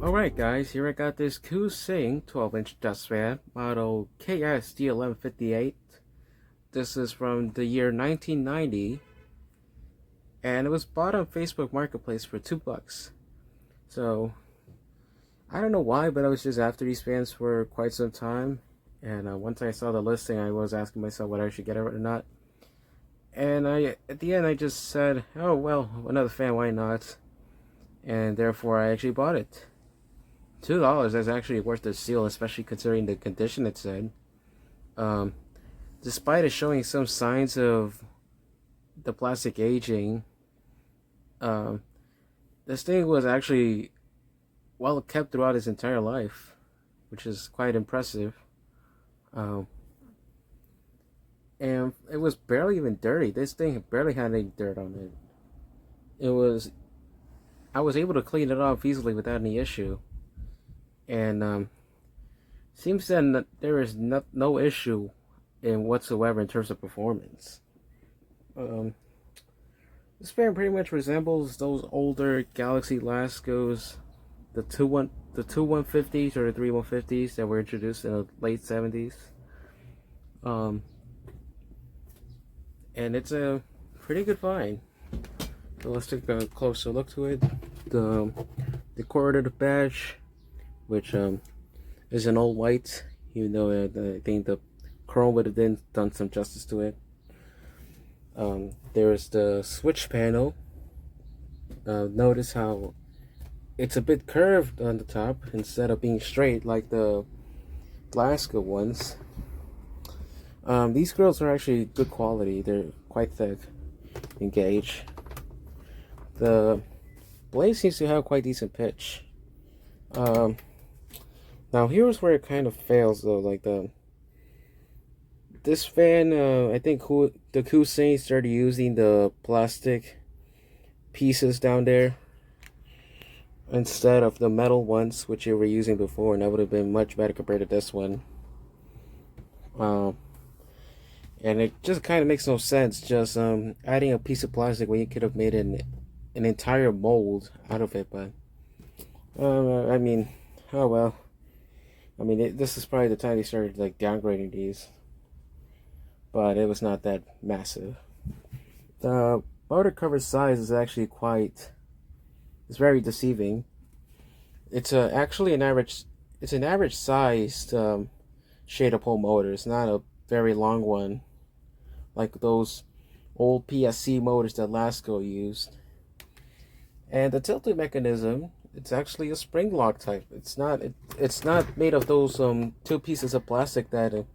Alright guys, here I got this Ku Hsing 12-inch dust fan, model KSD1158. This is from the year 1990, and it was bought on Facebook Marketplace for $2. So, I don't know why, but I was just after these fans for quite some time, and once I saw the listing, I was asking myself whether I should get it or not. And at the end, I just said, oh well, another fan, why not? And therefore, I actually bought it. $2 is actually worth the steal, especially considering the condition it's in. Um, Despite it showing some signs of the plastic aging, um, this thing was actually well kept throughout its entire life, which is quite impressive. Um, and it was barely even dirty. This thing barely had any dirt on it. I was able to clean it off easily without any issue. And seems that there is no issue in whatsoever in terms of performance. Um, this fan pretty much resembles those older Galaxy Laskos, the 2150s or the 3150s that were introduced in the late 70s. And it's a pretty good find. So let's take a closer look to it. The decorative badge, which is an all white, even though I think the chrome would have done some justice to it. There's the switch panel. Notice how it's a bit curved on the top instead of being straight like the Lasko ones. These grills are actually good quality. They're quite thick in gauge. The blade seems to have quite decent pitch. Now here's where it kind of fails though. Like this fan, I think the Ku Hsing started using the plastic pieces down there instead of the metal ones, which you were using before, and that would have been much better compared to this one. And it just kind of makes no sense just adding a piece of plastic when you could have made an entire mold out of it. But I mean, oh well. I mean, this is probably the time they started like downgrading these, but it was not that massive. The motor cover size is actually it's very deceiving. It's actually an average. It's an average sized shade pole motor. It's not a very long one, like those old PSC motors that Lasko used. And the tilting mechanism, it's actually a spring lock type. It's not made of those two pieces of plastic that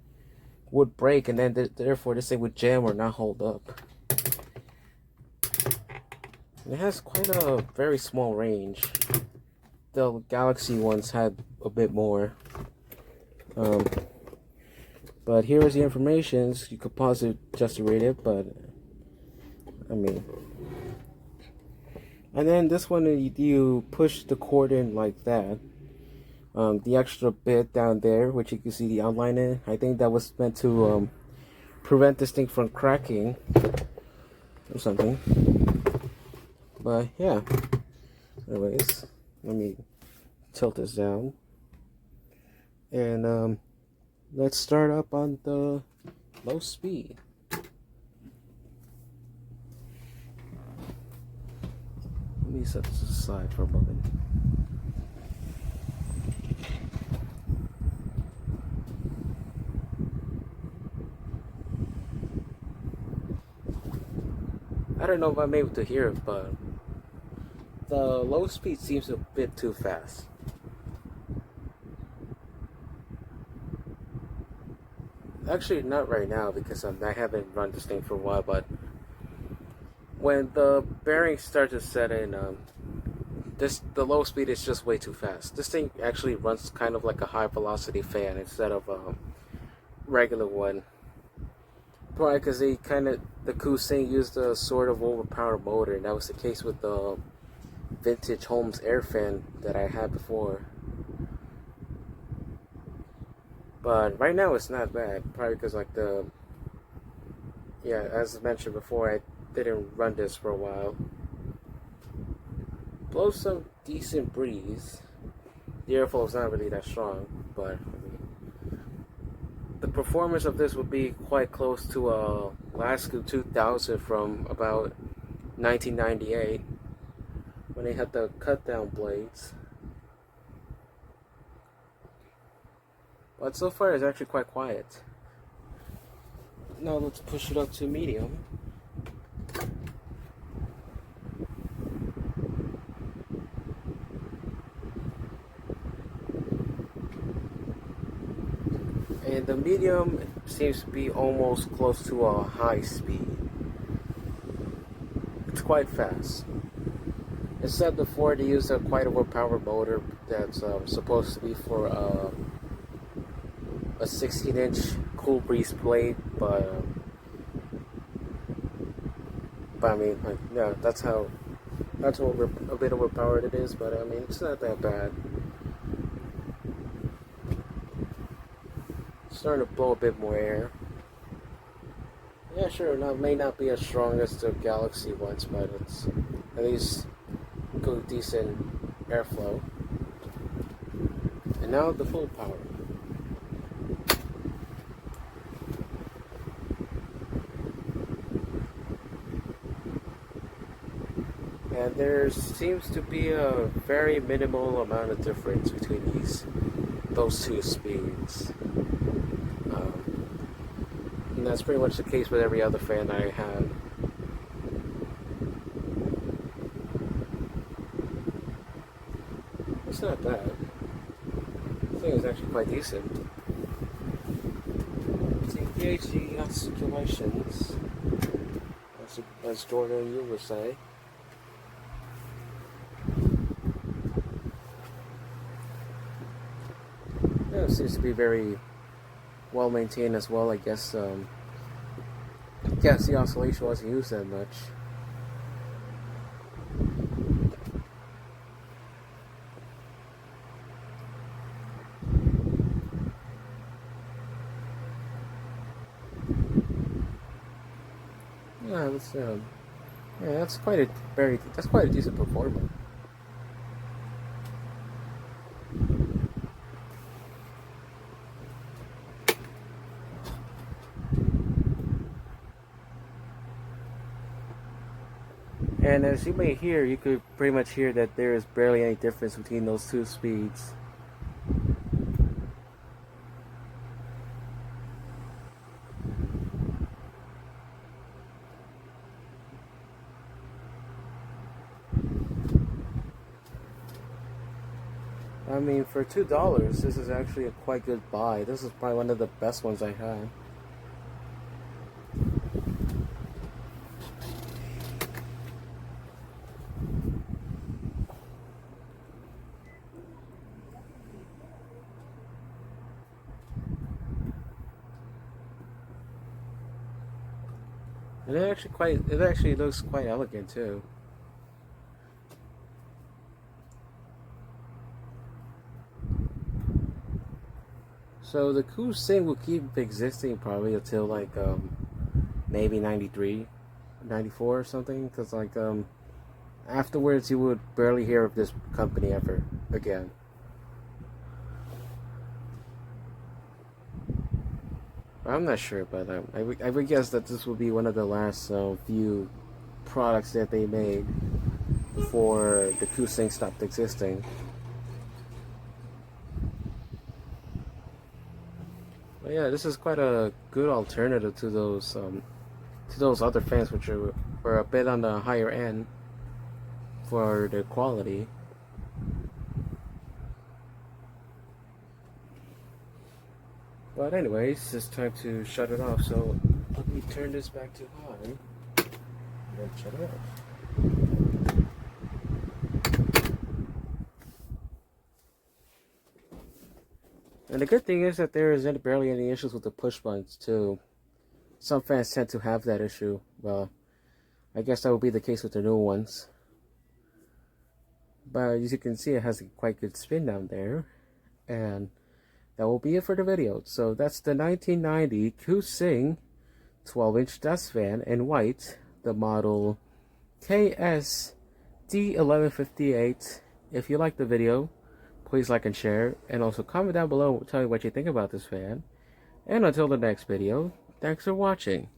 would break and then therefore this thing would jam or not hold up. It has quite a very small range. The Galaxy ones had a bit more. But here is the information. You could pause it just to read it, but I mean. And then this one, you push the cord in like that. The extra bit down there, which you can see the outline in, I think that was meant to prevent this thing from cracking or something. But yeah. Anyways, let me tilt this down. And let's start up on the low speed. Let me set this aside for a moment. I don't know if I'm able to hear it, but the low speed seems a bit too fast. Actually, not right now because I haven't run this thing for a while, but when the bearings start to set in, the low speed is just way too fast. This thing actually runs kind of like a high velocity fan instead of a regular one. Probably because the Ku Hsing used a sort of overpowered motor, and that was the case with the vintage Holmes air fan that I had before. But right now it's not bad, probably because like as mentioned before, I didn't run this for a while. Blows some decent breeze. the airflow is not really that strong, but I mean, the performance of this would be quite close to a Lasko 2000 from about 1998 when they had the cut down blades. But so far it's actually quite quiet. Now let's push it up to medium. And the medium seems to be almost close to a high speed. It's quite fast. It said before they used a quite overpowered motor that's supposed to be for a 16-inch cool breeze blade, but I mean, like, yeah, that's how a bit overpowered it is. But I mean, it's not that bad. It's starting to blow a bit more air. Yeah, sure, may not be as strong as the Galaxy ones, but it's at least good, decent airflow. And now the full power. And there seems to be a very minimal amount of difference between those two speeds. And that's pretty much the case with every other fan I have. It's not bad. I think it's actually quite decent. To engage the oscillations, as Jordan you would say. Yeah, it seems to be very well maintained as well. I guess the oscillation wasn't used that much. Yeah, that's quite a decent performance. And as you may hear, you could pretty much hear that there is barely any difference between those two speeds. I mean, for $2, this is actually a quite good buy. This is probably one of the best ones I had. And it actually looks quite elegant too. So the Ku Hsing will keep existing probably until like maybe 93, 94 or something, because like afterwards you would barely hear of this company ever again. I'm not sure, but I would guess that this will be one of the last few products that they made before the Ku Hsing stopped existing. But yeah, this is quite a good alternative to those other fans, which were a bit on the higher end for their quality. But anyways, it's time to shut it off. So let me turn this back to high and then shut it off. And the good thing is that there isn't barely any issues with the push buttons too. Some fans tend to have that issue. Well, I guess that will be the case with the new ones. But as you can see, it has a quite good spin down there. And that will be it for the video. So that's the 1990 Ku Hsing 12-inch dust fan in white, the model KSD1158. If you like the video, please like and share, and also comment down below, tell me what you think about this fan. And until the next video, thanks for watching.